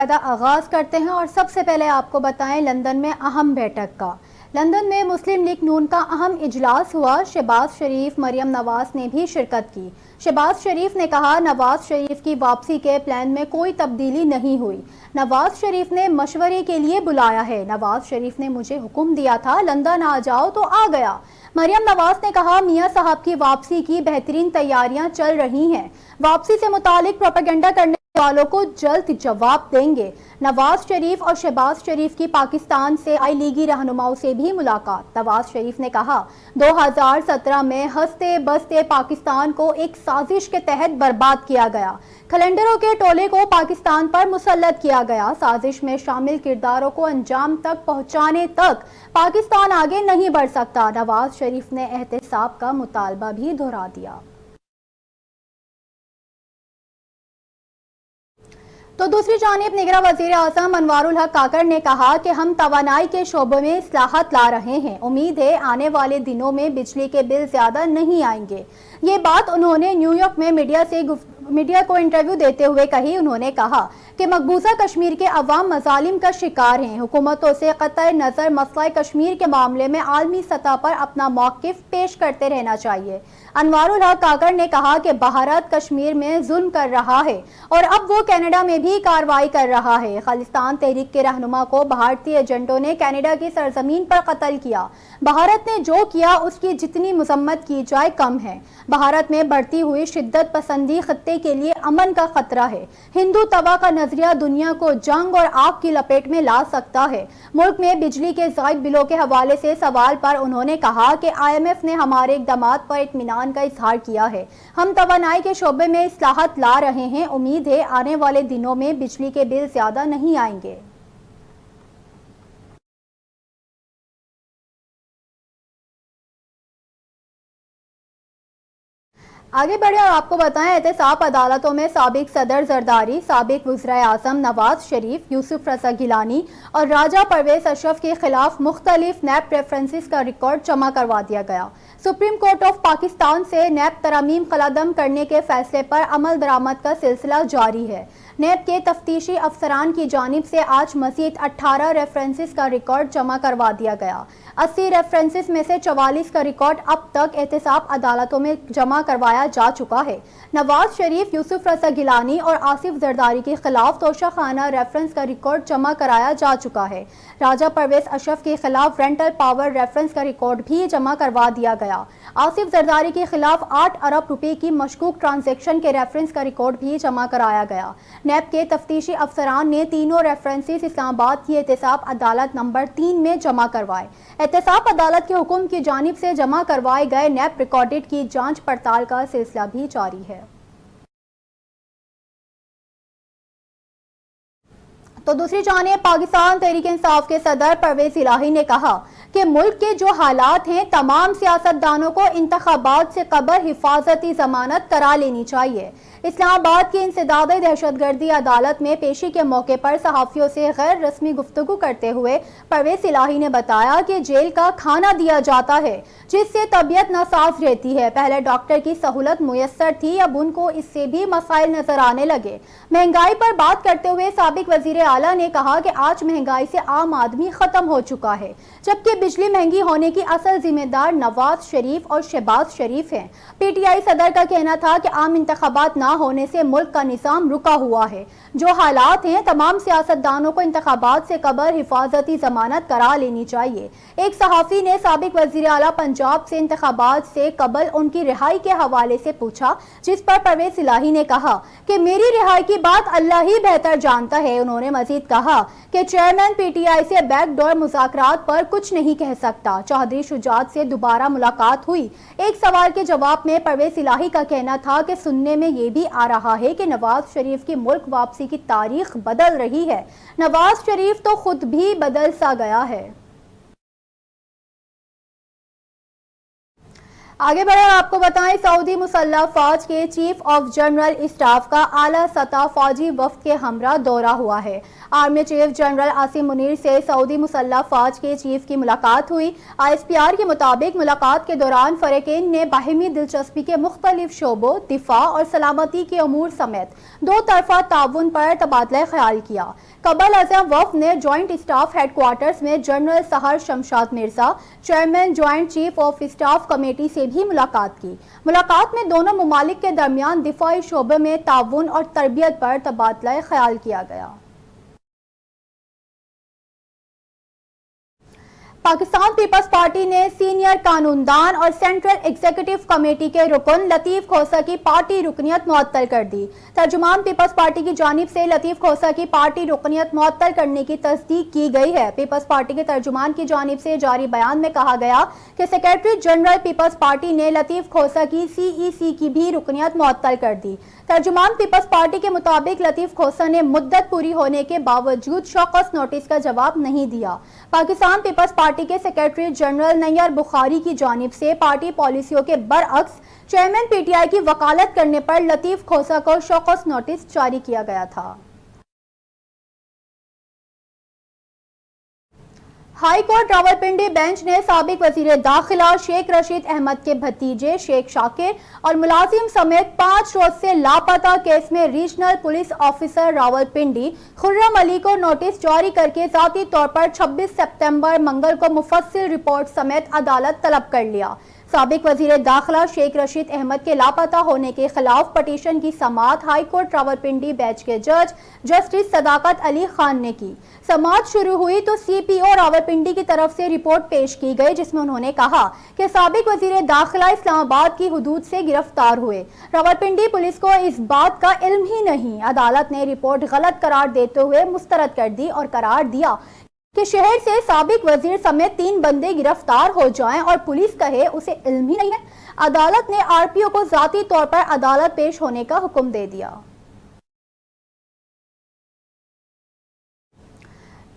آغاز کرتے ہیں اور سب سے پہلے آپ کو بتائیں لندن میں اہم بیٹھک کا۔ لندن میں مسلم لیگ نون کا اہم اجلاس ہوا۔ شہباز شریف، مریم نواز نے بھی شرکت کی۔ شہباز شریف نے کہا نواز شریف کی واپسی کے پلان میں کوئی تبدیلی نہیں ہوئی۔ نواز شریف نے مشورے کے لیے بلایا ہے۔ نواز شریف نے مجھے حکم دیا تھا لندن آ جاؤ تو آ گیا۔ مریم نواز نے کہا میاں صاحب کی واپسی کی بہترین تیاریاں چل رہی ہیں۔ واپسی سے متعلق پروپیگنڈا کرنے والوں کو جلد جواب دیں گے۔ نواز شریف اور شہباز شریف کی پاکستان سے آئی لیگی رہنماؤں سے بھی ملاقات۔ نواز شریف نے کہا 2017 میں ہنستے بستے پاکستان کو ایک سازش کے تحت برباد کیا گیا۔ کلینڈروں کے ٹولے کو پاکستان پر مسلط کیا گیا۔ سازش میں شامل کرداروں کو انجام تک پہنچانے تک پاکستان آگے نہیں بڑھ سکتا۔ نواز شریف نے احتساب کا مطالبہ بھی دہرا دیا۔ تو دوسری جانب نگراں وزیر اعظم انوار الحق کاکڑ نے کہا کہ ہم توانائی کے شعبے میں اصلاحات لا رہے ہیں۔ امید ہے آنے والے دنوں میں بجلی کے بل زیادہ نہیں آئیں گے۔ یہ بات انہوں نے نیو یارک میں میڈیا کو انٹرویو دیتے ہوئے کہی۔ انہوں نے کہا کہ مقبوضہ کشمیر کے عوام مظالم کا شکار ہیں۔ حکومتوں سے قطع نظر مسئلہ کشمیر کے معاملے میں عالمی سطح پر اپنا موقف پیش کرتے رہنا چاہیے۔ انوار الحق کاکڑ نے کہا کہ بھارت کشمیر میں ظلم کر رہا ہے اور اب وہ کینیڈا میں بھی کارروائی کر رہا ہے۔ خالصتان تحریک کے رہنما کو بھارتی ایجنٹوں نے کینیڈا کی سرزمین پر قتل کیا۔ بھارت نے جو کیا اس کی جتنی مذمت کی جائے کم ہے۔ بھارت میں بڑھتی ہوئی شدت پسندی خطے کے لیے امن کا خطرہ ہے۔ ہندو توا کا نظریہ دنیا کو جنگ اور آگ کی لپیٹ میں لا سکتا ہے۔ ملک میں بجلی کے زائد بلوں کے حوالے سے سوال پر انہوں نے کہا کہ IMF نے ہمارے اقدامات پر اطمینان کا اظہار کیا ہے۔ ہم توانائی کے شعبے میں اصلاحات لا رہے ہیں۔ امید ہے آنے والے دنوں میں بجلی کے بل زیادہ نہیں آئیں گے۔ آگے بڑھے اور آپ کو بتائیں احتساب عدالتوں میں سابق صدر زرداری، سابق وزراء اعظم نواز شریف، یوسف رضا گیلانی اور راجہ پرویز اشرف کے خلاف مختلف نیب ریفرنسز کا ریکارڈ جمع کروا دیا گیا۔ سپریم کورٹ آف پاکستان سے نیب ترامیم قلعدم کرنے کے فیصلے پر عمل درآمد کا سلسلہ جاری ہے۔ نیب کے تفتیشی افسران کی جانب سے آج مزید 18 ریفرنسز کا ریکارڈ جمع کروا دیا گیا۔ 80 ریفرنسز میں سے 44 کا ریکارڈ اب تک احتساب عدالتوں میں جمع کروایا جا چکا ہے۔ نواز شریف، یوسف رضا گیلانی اور آصف زرداری کے خلاف توشہ خانہ ریفرنس کا ریکارڈ جمع کرایا جا چکا ہے۔ راجہ پرویز اشرف کے خلاف رینٹل پاور ریفرنس کا ریکارڈ بھی جمع کروا دیا گیا۔ آصف زرداری کے خلاف 8 ارب روپے کی مشکوک ٹرانزیکشن کے ریفرنس کا ریکارڈ بھی جمع کرایا گیا۔ نیب کے تفتیشی افسران نے تینوں ریفرنسز اسلام آباد کی احتساب عدالت نمبر 3 میں جمع کروائے۔ احتساب عدالت کے حکم کی جانب سے جمع کروائے گئے نیب ریکارڈ کی جانچ پڑتال کا سلسلہ بھی جاری ہے۔ تو دوسری جانب پاکستان تحریک انصاف کے صدر پرویز الہی نے کہا کہ ملک کے جو حالات ہیں تمام سیاستدانوں کو انتخابات سے قبل حفاظتی ضمانت کرا لینی چاہیے۔ اسلام آباد کی انسداد دہشت گردی عدالت میں پیشی کے موقع پر صحافیوں سے غیر رسمی گفتگو کرتے ہوئے پرویز الہی نے بتایا کہ جیل کا کھانا دیا جاتا ہے جس سے طبیعت ناساز رہتی ہے۔ پہلے ڈاکٹر کی سہولت میسر تھی، اب ان کو اس سے بھی مسائل نظر آنے لگے۔ مہنگائی پر بات کرتے ہوئے سابق وزیر اعلیٰ نے کہا کہ آج مہنگائی سے عام آدمی ختم ہو چکا ہے، جبکہ بجلی مہنگی ہونے کی اصل ذمہ دار نواز شریف اور شہباز شریف ہیں۔ PTI صدر کا کہنا تھا کہ عام انتخابات نہ ہونے سے ملک کا نظام رکا ہوا ہے۔ جو حالات ہیں تمام سیاستدانوں کو انتخابات سے قبل حفاظتی ضمانت کرا لینی چاہیے۔ ایک صحافی نے سابق وزیر اعلیٰ پنجاب سے انتخابات سے قبل ان کی رہائی کے حوالے سے پوچھا، جس پر پرویز الہی نے کہا کہ میری رہائی کی بات اللہ ہی بہتر جانتا ہے۔ انہوں نے مزید کہا کہ چیئرمین PTI سے بیک ڈور مذاکرات پر کچھ نہیں کہہ سکتا۔ چودھری شجاعت سے دوبارہ ملاقات ہوئی۔ ایک سوال کے جواب میں پرویز الہی کا کہنا تھا کہ سننے میں یہ بھی آ رہا ہے کہ نواز شریف کی ملک واپسی کی تاریخ بدل رہی ہے۔ نواز شریف تو خود بھی بدل سا گیا ہے۔ آگے بڑھیں آپ کو بتائیں سعودی مسلح فوج کے چیف آف جنرل اسٹاف کا اعلیٰ سطح فوجی وفد کے ہمراہ دورہ ہوا ہے۔ Army chief general Asim Munir سے سعودی مسلح فوج کے چیف کی ملاقات ہوئی۔ ISPR کے مطابق ملاقات کے دوران فریقین نے باہمی دلچسپی کے مختلف شعبوں، دفاع اور سلامتی کے امور سمیت دو طرفہ تعاون پر تبادلہ خیال کیا۔ قبل ازاں وفد نے جوائنٹ اسٹاف ہیڈ کوارٹرز میں جنرل سہر Shamshad Mirza, chairman joint chief of staff committee سے بھی ملاقات کی۔ ملاقات میں دونوں ممالک کے درمیان دفاعی شعبے میں تعاون اور تربیت پر تبادلہ خیال کیا گیا۔ پاکستان پیپلز پارٹی نے سینئر قانون دان اور سینٹرل ایگزیکٹو کمیٹی کے رکن لطیف کھوسہ کی پارٹی رکنیت معطل کر دی۔ ترجمان پیپلز پارٹی کی جانب سے لطیف کھوسہ کی پارٹی رکنیت معطل کرنے کی تصدیق کی گئی ہے۔ پیپلز پارٹی کے ترجمان کی جانب سے جاری بیان میں کہا گیا کہ سیکریٹری جنرل پیپلز پارٹی نے لطیف کھوسہ کی CEC کی بھی رکنیت معطل کر دی۔ ترجمان پیپلز پارٹی کے مطابق لطیف کھوسہ نے مدت پوری ہونے کے باوجود شوکس نوٹس کا جواب نہیں دیا۔ پاکستان پیپلز پارٹی کے سیکریٹری جنرل نیار بخاری کی جانب سے پارٹی پالیسیوں کے برعکس چیئرمین PTI کی وکالت کرنے پر لطیف کھوسہ کو شوکس نوٹس جاری کیا گیا تھا۔ ہائی کورٹ راولپنڈی بینچ نے سابق وزیر داخلہ شیخ رشید احمد کے بھتیجے شیخ شاکر اور ملازم سمیت 5 روز سے لاپتہ کیس میں ریجنل پولیس آفیسر راولپنڈی خرم علی کو نوٹس جاری کر کے ذاتی طور پر 26 سپتمبر منگل کو مفصل رپورٹ سمیت عدالت طلب کر لیا۔ سابق وزیر داخلہ شیخ رشید احمد کے لاپتہ ہونے کے خلاف پٹیشن کی سماعت ہائی کورٹ راولپنڈی بینچ کے جج جسٹس صداقت علی خان نے کی۔ سماعت شروع ہوئی تو CPO راولپنڈی کی طرف سے رپورٹ پیش کی گئی جس میں انہوں نے کہا کہ سابق وزیر داخلہ اسلام آباد کی حدود سے گرفتار ہوئے۔ راولپنڈی پولیس کو اس بات کا علم ہی نہیں۔ عدالت نے رپورٹ غلط قرار دیتے ہوئے مسترد کر دی اور قرار دیا کہ شہر سے سابق وزیر سمیت 3 بندے گرفتار ہو جائیں اور پولیس کہے اسے علم ہی نہیں ہے۔ عدالت نے RPO کو ذاتی طور پر عدالت پیش ہونے کا حکم دے دیا۔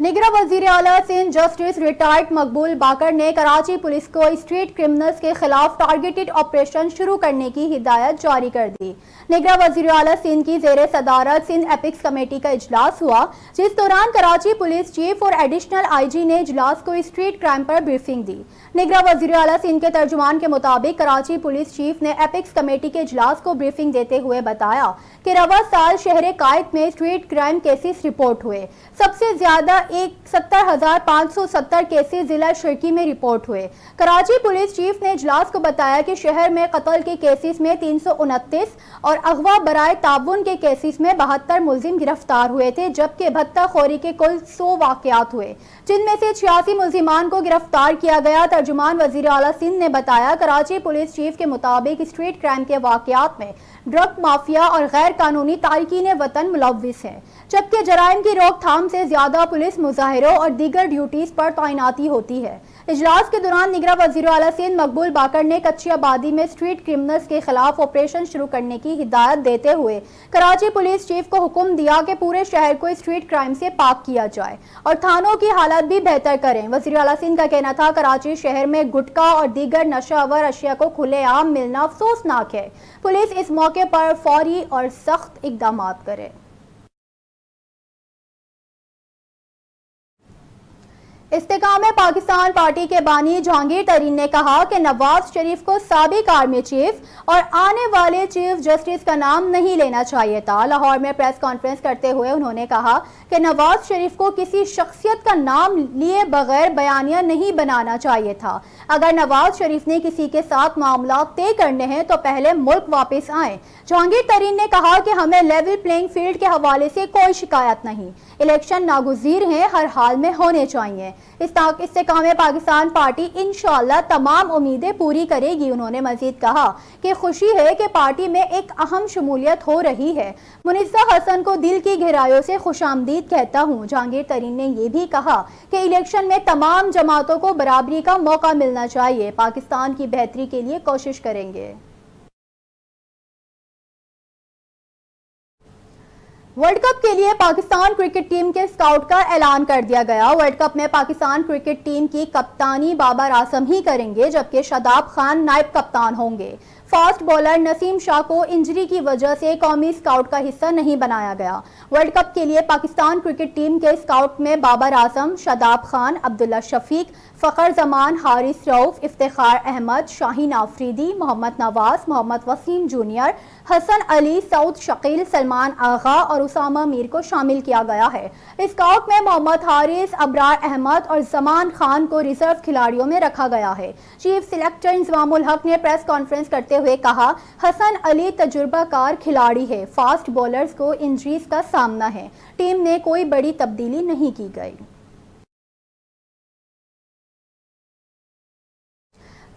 نگراں وزیر اعلیٰ سندھ جسٹس ریٹائرڈ مقبول باقر نے کراچی پولیس کو اسٹریٹ کرمنلز کے خلاف ٹارگیٹڈ آپریشن شروع کرنے کی ہدایت جاری کر دی۔ نگراں وزیر اعلیٰ سندھ کی زیر صدارت سندھ ایپکس کمیٹی کا اجلاس ہوا جس دوران کراچی پولیس چیف اور ایڈیشنل IG نے اجلاس کو اسٹریٹ کرائم پر بریفنگ دی۔ نگراں وزیر اعلیٰ سندھ کے ترجمان کے مطابق کراچی پولیس چیف نے ایپکس کمیٹی کے اجلاس کو بریفنگ دیتے ہوئے بتایا کہ رواں سال شہر قائد میں اسٹریٹ کرائم کیسز رپورٹ ہوئے۔ سب سے زیادہ 70,570 کیسز ضلع شرکی میں رپورٹ ہوئے۔ کراچی پولیس چیف نے اجلاس کو بتایا کہ شہر میں قتل کے کیسز میں 329 اور اغوا برائے تعاون کے کیسز میں 72 ملزم گرفتار ہوئے تھے جبکہ بھتہ خوری کے کل 100 واقعات ہوئے جن میں سے 86 ملزمان کو گرفتار کیا گیا۔ ترجمان وزیر اعلیٰ سندھ نے بتایا کراچی پولیس چیف کے مطابق اسٹریٹ کرائم کے واقعات میں ڈرگ مافیا اور غیر قانونی تارکین وطن ملوث ہیں جبکہ جرائم کی روک تھام سے زیادہ پولیس مظاہروں اور دیگر ڈیوٹیز پر تعیناتی ہوتی ہے۔ اجلاس کے دوران نگراں وزیر اعلیٰ سندھ مقبول باقر نے کچی آبادی میں اسٹریٹ کرمنلز کے خلاف آپریشن شروع کرنے کی ہدایت دیتے ہوئے کراچی پولیس چیف کو حکم دیا کہ پورے شہر کو اسٹریٹ کرائم سے پاک کیا جائے اور تھانوں کی حالت بھی بہتر کریں۔ وزیر اعلیٰ سندھ کا کہنا تھا کراچی شہر میں گٹکا اور دیگر نشہ آور اشیاء کو کھلے عام ملنا افسوسناک ہے۔ پولیس اس موقع پر فوری اور سخت اقدامات کرے۔ استحکام پاکستان پارٹی کے بانی جہانگیر ترین نے کہا کہ نواز شریف کو سابق آرمی چیف اور آنے والے چیف جسٹس کا نام نہیں لینا چاہیے تھا۔ لاہور میں پریس کانفرنس کرتے ہوئے انہوں نے کہا کہ نواز شریف کو کسی شخصیت کا نام لیے بغیر بیانیہ نہیں بنانا چاہیے تھا۔ اگر نواز شریف نے کسی کے ساتھ معاملات طے کرنے ہیں تو پہلے ملک واپس آئیں۔ جہانگیر ترین نے کہا کہ ہمیں لیول پلینگ فیلڈ کے حوالے سے کوئی شکایت نہیں، الیکشن ناگزیر ہیں، ہر حال میں ہونے چاہیے۔ استحکام پاکستان پارٹی انشاءاللہ تمام امیدیں پوری کرے گی۔ انہوں نے مزید کہا کہ خوشی ہے کہ پارٹی میں ایک اہم شمولیت ہو رہی ہے۔ منزہ حسن کو دل کی گہرائیوں سے خوش آمدید کہتا ہوں۔ جہانگیر ترین نے یہ بھی کہا کہ الیکشن میں تمام جماعتوں کو برابری کا موقع ملنا چاہیے، پاکستان کی بہتری کے لیے کوشش کریں گے۔ ورلڈ کپ کے لیے پاکستان کرکٹ ٹیم کے اسکاؤٹ کا اعلان کر دیا گیا۔ ورلڈ کپ میں پاکستان کرکٹ ٹیم کی کپتانی بابر اعظم ہی کریں گے، جبکہ شاداب خان نائب کپتان ہوں گے۔ فاسٹ بولر نسیم شاہ کو انجری کی وجہ سے قومی اسکاؤٹ کا حصہ نہیں بنایا گیا۔ ورلڈ کپ کے لیے پاکستان کرکٹ ٹیم کے اسکاؤٹ میں بابر اعظم، شاداب خان، عبداللہ شفیق، فخر زمان، حارث رؤف، افتخار احمد، شاہین آفریدی، محمد نواز، محمد وسیم جونیئر، حسن علی، سعود شکیل، سلمان آغا اور اسامہ میر کو شامل کیا گیا ہے۔ اسکاؤٹ میں محمد حارث، ابرار احمد اور زمان خان کو ریزرو کھلاڑیوں میں رکھا گیا ہے۔ چیف سلیکٹر انضمام الحق نے پریس کانفرنس کرتے ہوئے کہا، حسن علی تجربہ کار کھلاڑی ہے، فاسٹ بولرز کو انجریز کا سامنا ہے، ٹیم میں کوئی بڑی تبدیلی نہیں کی گئی۔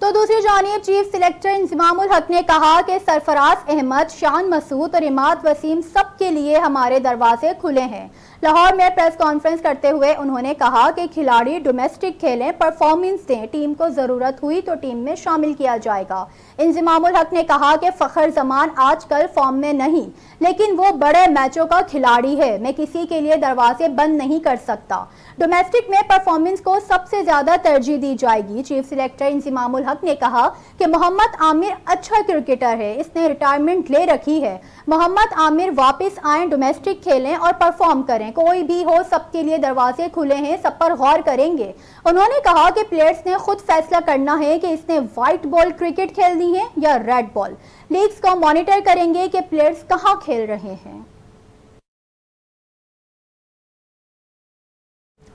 تو دوسری جانب چیف سلیکٹر انضمام الحق نے کہا کہ سرفراز احمد، شان مسعود اور اماد وسیم سب کے لیے ہمارے دروازے کھلے ہیں۔ لاہور میں پریس کانفرنس کرتے ہوئے انہوں نے کہا کہ کھلاڑی ڈومیسٹک کھیلیں، پرفارمنس دیں، ٹیم کو ضرورت ہوئی تو ٹیم میں شامل کیا جائے گا۔ انضمام الحق نے کہا کہ فخر زمان آج کل فارم میں نہیں، لیکن وہ بڑے میچوں کا کھلاڑی ہے، میں کسی کے لیے دروازے بند نہیں کر سکتا۔ ڈومیسٹک میں پرفارمنس کو سب سے زیادہ ترجیح دی جائے گی۔ چیف سلیکٹر انضمام الحق نے کہا کہ محمد عامر اچھا کرکٹر ہے، اس نے ریٹائرمنٹ لے رکھی ہے۔ محمد عامر واپس آئیں، ڈومیسٹک کھیلیں اور پرفارم کریں، کوئی بھی ہو سب کے لیے دروازے کھلے ہیں، سب پر غور کریں گے۔ انہوں نے کہا کہ پلیئرز نے خود فیصلہ کرنا ہے کہ اس نے وائٹ بال کرکٹ کھیلنی ہے یا ریڈ بال۔ لیگز کو مانیٹر کریں گے کہ پلیئرز کہاں کھیل رہے ہیں۔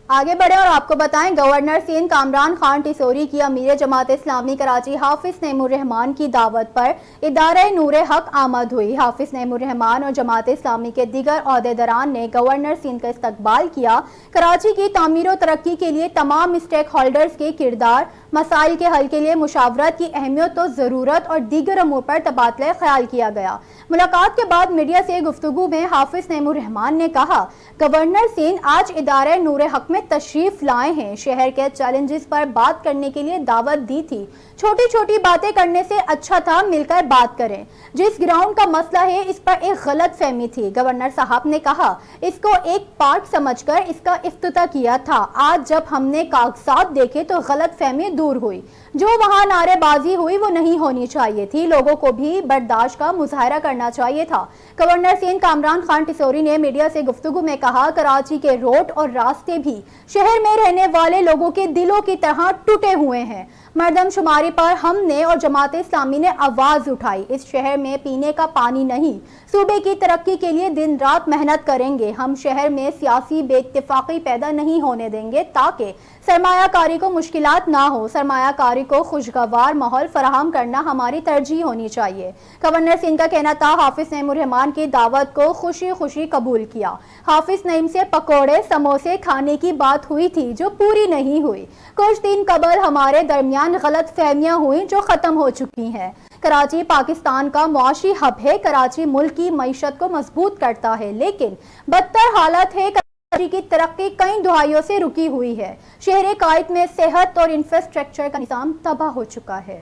آگے بڑھیں اور آپ کو بتائیں، گورنر سندھ کامران خان ٹیسوری کی امیر جماعت اسلامی کراچی حافظ نعیم الرحمان کی دعوت پر ادارہ نور حق آمد ہوئی۔ حافظ نعیم الرحمان اور جماعت اسلامی کے دیگر عہدیداران نے گورنر سندھ کا استقبال کیا۔ کراچی کی تعمیر و ترقی کے لیے تمام اسٹیک ہولڈرز کے کردار، مسائل کے حل کے لیے مشاورت کی اہمیت و ضرورت اور دیگر امور پر تبادلہ خیال کیا گیا۔ ملاقات کے بعد میڈیا سے گفتگو میں حافظ نعیم الرحمان نے کہا، گورنر سندھ آج ادارہ نور حق میں تشریف لائے ہیں، شہر کے چیلنجز پر بات کرنے کے لیے دعوت دی تھی۔ چھوٹی چھوٹی باتیں کرنے سے اچھا تھا مل کر بات کریں۔ جس گراؤنڈ کا مسئلہ ہے اس پر ایک غلط فہمی تھی، گورنر صاحب نے کہا، اس کو ایک پارٹ سمجھ کر اس کا افتتاح کیا تھا۔ آج جب ہم نے کاغذات دیکھے تو غلط فہمی دور ہوئی، جو وہاں نعرے بازی ہوئی وہ نہیں ہونی چاہیے تھی، لوگوں کو بھی برداشت کا مظاہرہ کرنا چاہیے تھا۔ گورنر سندھ کامران خان ٹیسوری نے میڈیا سے گفتگو میں کہا، کراچی کے روڈ اور راستے بھی شہر میں رہنے والے لوگوں کے دلوں کی طرح ٹوٹے ہوئے ہیں۔ مردم شماری پر ہم نے اور جماعت اسلامی نے آواز اٹھائی، اس شہر میں پینے کا پانی نہیں، صوبے کی ترقی کے لیے دن رات محنت کریں گے۔ ہم شہر میں سیاسی بے اتفاقی پیدا نہیں ہونے دیں گے تاکہ سرمایہ کاری کو مشکلات نہ ہو۔ سرمایہ کاری کو خوشگوار ماحول فراہم کرنا ہماری ترجیح ہونی چاہیے۔ گورنر سندھ کا کہنا تھا، حافظ نعیم الرحمان کی دعوت کو خوشی خوشی قبول کیا۔ حافظ نعیم سے پکوڑے سموسے کھانے کی بات ہوئی تھی جو پوری نہیں ہوئی۔ کچھ دن قبل ہمارے درمیان غلط فہمیاں ہوئیں جو ختم ہو چکی ہیں۔ کراچی پاکستان کا معاشی ہب ہے، کراچی ملک کی معیشت کو مضبوط کرتا ہے، لیکن بدتر حالت ہے کراچی کی ترقی کئی دہائیوں سے رکی ہوئی ہے۔ شہر قائد میں صحت اور انفراسٹرکچر کا نظام تباہ ہو چکا ہے۔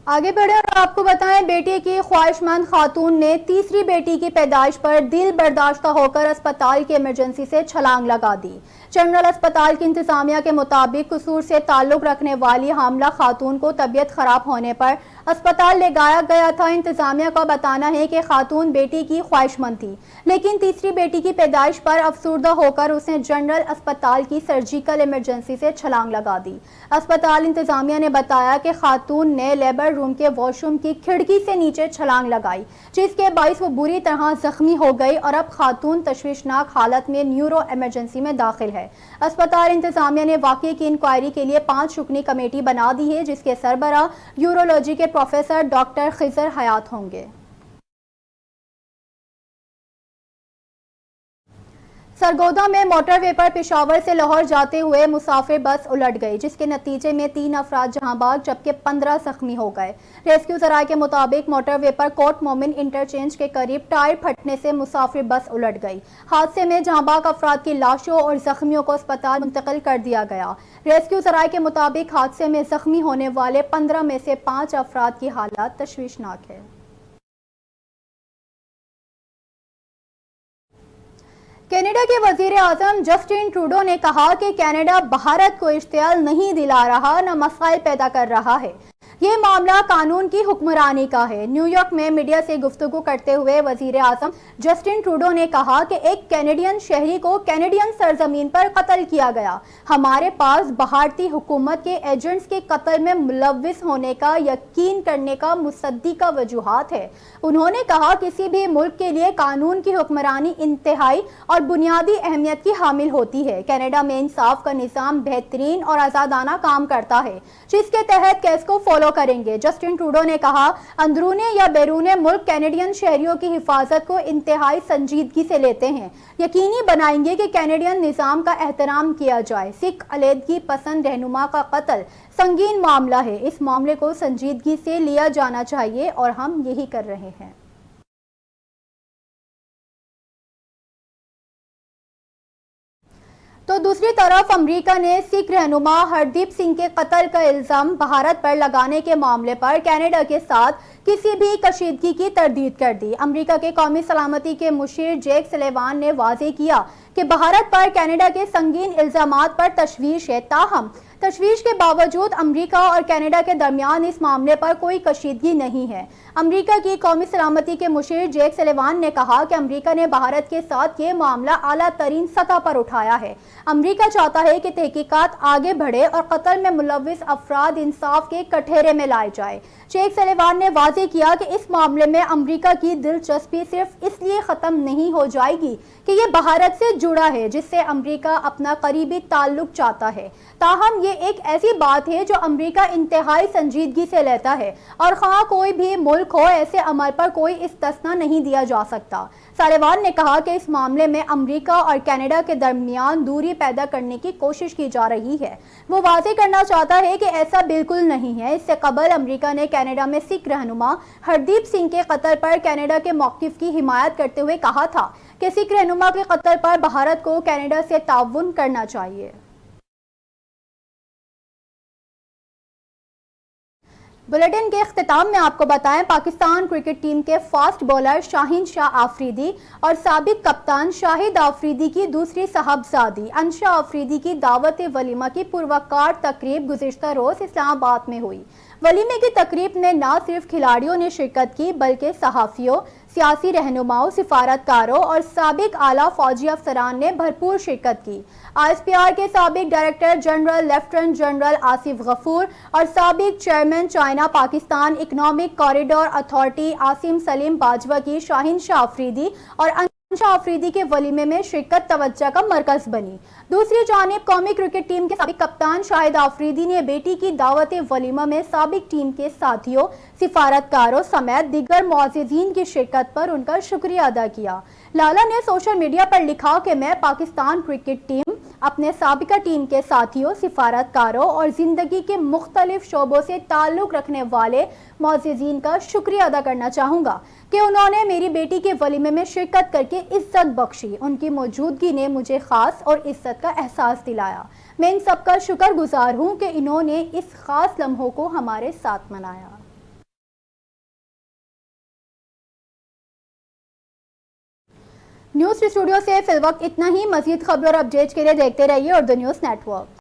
آگے بڑھیں اور آپ کو بتائیں، بیٹے کی خواہش مند خاتون نے تیسری بیٹی کی پیدائش پر دل برداشتہ ہو کر اسپتال کی ایمرجنسی سے چھلانگ لگا دی۔ جنرل اسپتال کی انتظامیہ کے مطابق قصور سے تعلق رکھنے والی حاملہ خاتون کو طبیعت خراب ہونے پر اسپتال لے جایا گیا تھا۔ انتظامیہ کا بتانا ہے کہ خاتون بیٹی کی خواہش مند تھی، لیکن تیسری بیٹی کی پیدائش پر افسردہ ہو کر اس نے جنرل اسپتال کی سرجیکل ایمرجنسی سے چھلانگ لگا دی۔ اسپتال انتظامیہ نے بتایا کہ خاتون نے لیبر روم کے واش روم کی کھڑکی سے نیچے چھلانگ لگائی، جس کے باعث وہ بری طرح زخمی ہو گئی اور اب خاتون تشویشناک حالت میں نیورو ایمرجنسی میں داخل ہے۔ اسپتال انتظامیہ نے واقعے کی انکوائری کے لیے 5 رکنی کمیٹی بنا دی ہے، جس کے سربراہ یورولوجی کے پروفیسر ڈاکٹر خضر حیات ہوں گے۔ سرگودا میں موٹر وے پر پشاور سے لاہور جاتے ہوئے مسافر بس الٹ گئی، جس کے نتیجے میں 3 افراد جہاں بھاگ جبکہ 15 زخمی ہو گئے۔ ریسکیو ذرائع کے مطابق موٹر وے پر کوٹ مومن انٹرچینج کے قریب ٹائر پھٹنے سے مسافر بس الٹ گئی۔ حادثے میں جہاں بھاگ افراد کی لاشوں اور زخمیوں کو اسپتال منتقل کر دیا گیا۔ ریسکیو ذرائع کے مطابق حادثے میں زخمی ہونے والے 15 میں سے 5 افراد کی حالت تشویشناک ہے۔ کینیڈا کے وزیر اعظم جسٹن ٹروڈو نے کہا کہ کینیڈا بھارت کو اشتعال نہیں دلا رہا، نہ مسائل پیدا کر رہا ہے۔ یہ معاملہ قانون کی حکمرانی کا ہے۔ نیو یارک میں میڈیا سے گفتگو کرتے ہوئے وزیر اعظم جسٹن ٹروڈو نے کہا کہ ایک کینیڈین شہری کو کینیڈین سرزمین پر قتل کیا گیا۔ ہمارے پاس بھارتی حکومت کے ایجنٹس کے قتل میں ملوث ہونے کا یقین کرنے کا مصدقہ وجوہات ہے۔ انہوں نے کہا کسی بھی ملک کے لیے قانون کی حکمرانی انتہائی اور بنیادی اہمیت کی حامل ہوتی ہے۔ کینیڈا میں انصاف کا نظام بہترین اور آزادانہ کام کرتا ہے، جس کے تحت کیس کو فالو کریں گے۔ جسٹن ٹروڈو نے کہا اندرون یا بیرون ملک کینیڈین شہریوں کی حفاظت کو انتہائی سنجیدگی سے لیتے ہیں، یقینی بنائیں گے کہ کینیڈین نظام کا احترام کیا جائے۔ سکھ علیحدگی پسند رہنما کا قتل سنگین معاملہ ہے، اس معاملے کو سنجیدگی سے لیا جانا چاہیے اور ہم یہی کر رہے ہیں۔ تو دوسری طرف امریکہ نے سکھ رہنما ہردیپ سنگھ کے قتل کا الزام بھارت پر لگانے کے معاملے پر کینیڈا کے ساتھ کسی بھی کشیدگی کی تردید کر دی۔ امریکہ کے قومی سلامتی کے مشیر جیک سلیوان نے واضح کیا کہ بھارت پر کینیڈا کے سنگین الزامات پر تشویش ہے، تاہم تشویش کے باوجود امریکہ اور کینیڈا کے درمیان اس معاملے پر کوئی کشیدگی نہیں ہے۔ امریکہ کی قومی سلامتی کے مشیر جیک سلیوان نے کہا کہ امریکہ نے بھارت کے ساتھ یہ معاملہ اعلیٰ ترین سطح پر اٹھایا ہے۔ امریکہ چاہتا ہے کہ تحقیقات آگے بڑھے اور قتل میں ملوث افراد انصاف کے کٹہرے میں لائے جائے۔ جیک سلیوان نے واضح کیا کہ اس معاملے میں امریکہ کی دلچسپی صرف اس لیے ختم نہیں ہو جائے گی کہ یہ بھارت سے جڑا ہے، جس سے امریکہ اپنا قریبی تعلق چاہتا ہے، تاہم یہ ایک ایسی بات ہے جو امریکہ انتہائی سنجیدگی سے لیتا ہے اور خواہ کوئی بھی ملک ہو، ایسے عمل پر کوئی استثنا نہیں دیا جا سکتا۔ سلیوان نے کہا کہ اس معاملے میں امریکہ اور کینیڈا کے درمیان دوری پیدا کرنے کی کوشش کی جا رہی ہے۔ وہ واضح کرنا چاہتا ہے کہ ایسا بالکل نہیں ہے۔ اس سے قبل امریکہ نے کینیڈا میں سکھ رہنما ہردیپ سنگھ کے قتل پر کینیڈا کے موقف کی حمایت کرتے ہوئے کہا تھا کہ سکھ رہنما کے قتل پر بھارت کو کینیڈا سے تعاون کرنا چاہیے۔ بلیٹن کے اختتام میں آپ کو بتائیں، پاکستان کرکٹ ٹیم کے فاسٹ بولر شاہین شاہ آفریدی اور سابق کپتان شاہد آفریدی کی دوسری صاحبزادی انشا آفریدی کی دعوت ولیمہ کی پروقار تقریب گزشتہ روز اسلام آباد میں ہوئی۔ ولیمے کی تقریب میں نہ صرف کھلاڑیوں نے شرکت کی بلکہ صحافیوں، سیاسی رہنماؤں، سفارتکاروں اور سابق اعلیٰ فوجی افسران نے بھرپور شرکت کی۔ ISPR کے سابق director general lieutenant general Asif Ghafoor اور سابق chairman China Pakistan economic corridor authority Asim Saleem Bajwa کی شاہین شاہ آفریدی اور انشا آفریدی کے ولیمے میں شرکت توجہ کا مرکز بنی۔ دوسری جانب قومی کرکٹ ٹیم کے سابق کپتان شاہد آفریدی نے بیٹی کی دعوت ولیمہ میں سابق ٹیم کے ساتھیوں، سفارتکاروں سمیت دیگر معززین کی شرکت پر ان کا شکریہ ادا کیا۔ لالا نے سوشل میڈیا پر لکھا کہ میں پاکستان کرکٹ ٹیم، اپنے سابقہ ٹیم کے ساتھیوں، سفارتکاروں اور زندگی کے مختلف شعبوں سے تعلق رکھنے والے معززین کا شکریہ ادا کرنا چاہوں گا کہ انہوں نے میری بیٹی کے ولیمے میں شرکت کر کے عزت بخشی۔ ان کی موجودگی نے مجھے خاص اور عزت کا احساس دلایا۔ میں ان سب کا شکر گزار ہوں کہ انہوں نے اس خاص لمحوں کو ہمارے ساتھ منایا۔ نیوز اسٹوڈیو سے فی الوقت اتنا ہی۔ مزید خبر اور اپڈیٹ کے لیے دیکھتے رہیے اردو نیوز نیٹ ورک۔